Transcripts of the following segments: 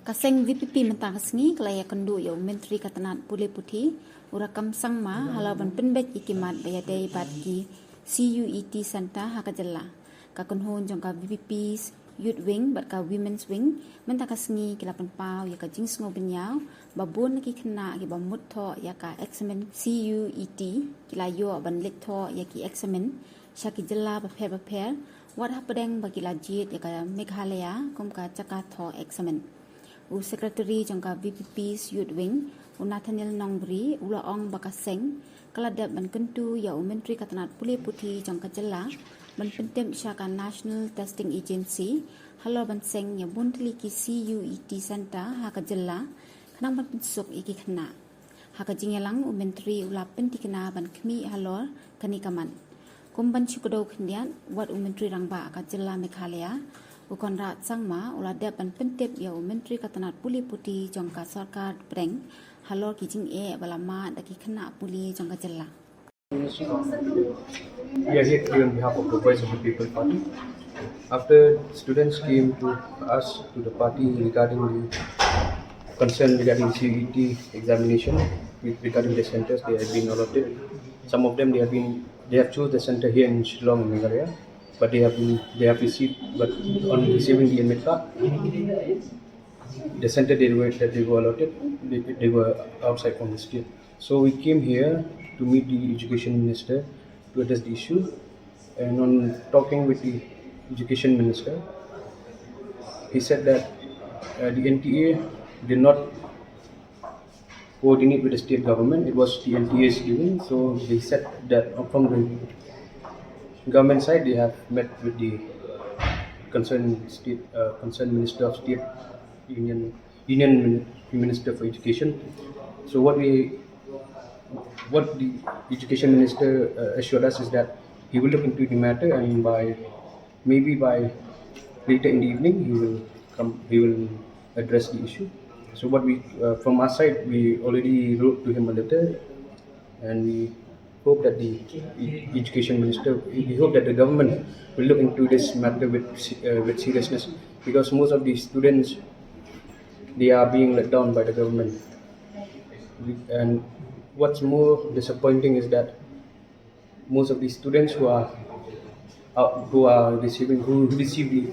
Kaseng VPP mentakasngi kelaya kendu yo Myntri ka Tnat Pule Puthi urakam sangma halaban penbet ikimat bayadai batki CUET Center haka Jylla ka kunhon jong ka VPPs Youth Wing bat ka Women's Wing mentakasngi kilapan pau ya ka jingsngo benyau babon ki khna ki bamut tho ya ka examen CUET kilayo ban lik tho ya ki examen shaki Jylla ba pher wat hapadeng bagila jit ya ka MEGHALAYA kum ka chaka tho examen u secretary jangka VPPs Youth Wing u Nathaniel Nongbri ula ong bakaseng kaladap ban kentu ya u Myntri ka Tnat Pule Puthi jangka Jylla ban pentem syaka National Testing Agency halo ban seng ya buntli ki CUET Center haka Jylla khnang ban pensuk iki khna haka jingelang u Myntri ula pentikna ban khmi halor kani kaman kumban chukdo khnian wat u Myntri rangba ka Jylla MEGHALAYA Ukon rat sangma ula depan pentip ya Myntri ka Tnat Pule Puthi jongka sarkar breng halor ki jing balama daki khna puli jongka Jylla. We are here today on behalf of the Voice of the People Party. After students came to us to the party regarding the concern regarding CET examination, regarding the centers they have been allotted. Some of them they have chosen the center here in Shillong, Meghalaya. But they have received, but on receiving the admit card, the center that they were allotted, they were outside from the state. So we came here to meet the education minister to address the issue, and on talking with the education minister, he said that the NTA did not coordinate with the state government. It was the NTA's doing. So they said that from the government side, they have met with the concerned Minister of State, Union Minister for Education. So what the Education Minister assured us is that he will look into the matter, and maybe by later in the evening he will address the issue. So what from our side, we already wrote to him a letter, and we hope that the education minister, we hope that the government will look into this matter with seriousness, because most of the students, they are being let down by the government. And what's more disappointing is that most of the students who receive the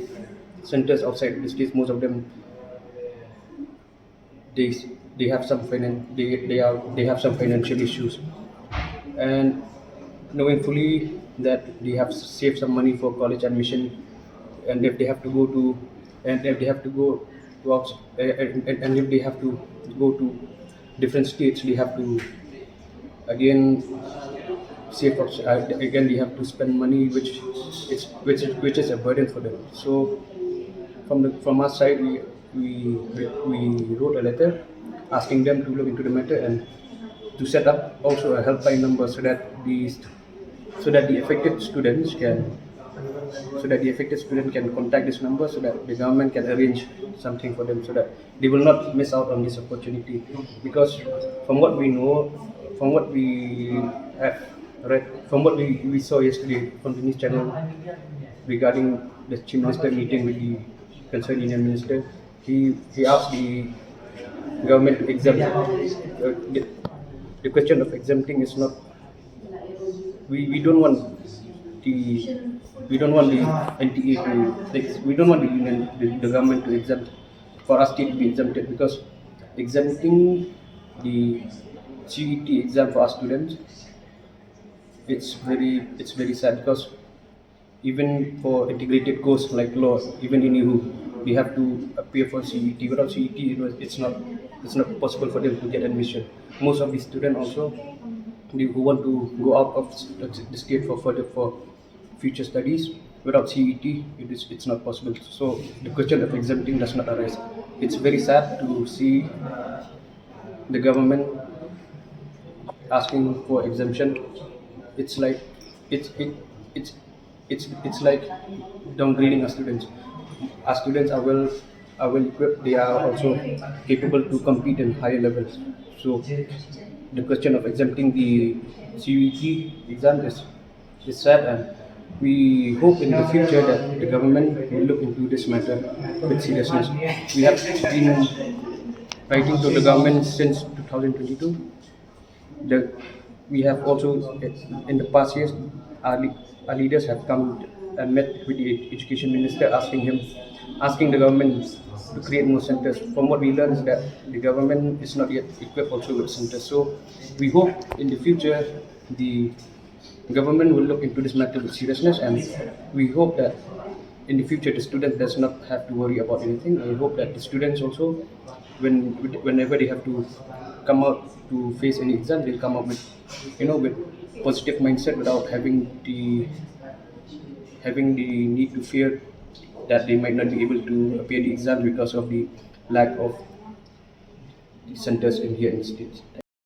centers outside the states, most of them they have some financial issues. And knowing fully that they have saved some money for college admission, and if they have to go to different states, they have to again they have to spend money, which is a burden for them. So from our side, we wrote a letter asking them to look into the matter and to set up also a helpline number so that the affected students can contact this number, so that the government can arrange something for them, so that they will not miss out on this opportunity. Because from what we know, from what we have read, from what we saw yesterday from the news channel regarding the chief minister meeting with the concerned union minister, he asked the government to exempt the question of exempting is not. We don't want the NTA to. We don't want the government to exempt, for us state to be exempted, because exempting the CET exam for our students, it's very sad, because even for integrated course like law, even in EU, they have to appear for CET. Without CET, it's not possible for them to get admission. Most of the students also who want to go out of the state for future studies, without CET, it's not possible. So the question of exempting does not arise. It's very sad to see the government asking for exemption. It's like downgrading our students. Our students are well equipped. They are also capable to compete in higher levels. So the question of exempting the CUET exam is sad, and we hope in the future that the government will look into this matter with seriousness. We have been writing to the government since 2022. The, we have also, in the past years, our leaders have come and met with the education minister, asking the government to create more centers. From what we learned is that the government is not yet equipped also with centers. So we hope in the future the government will look into this matter with seriousness, and we hope that in the future the student does not have to worry about anything. I hope that the students also, whenever they have to come out to face any exam, they'll come out with with positive mindset without having the need to fear that they might not be able to appear the exam because of the lack of the centers in here in the states.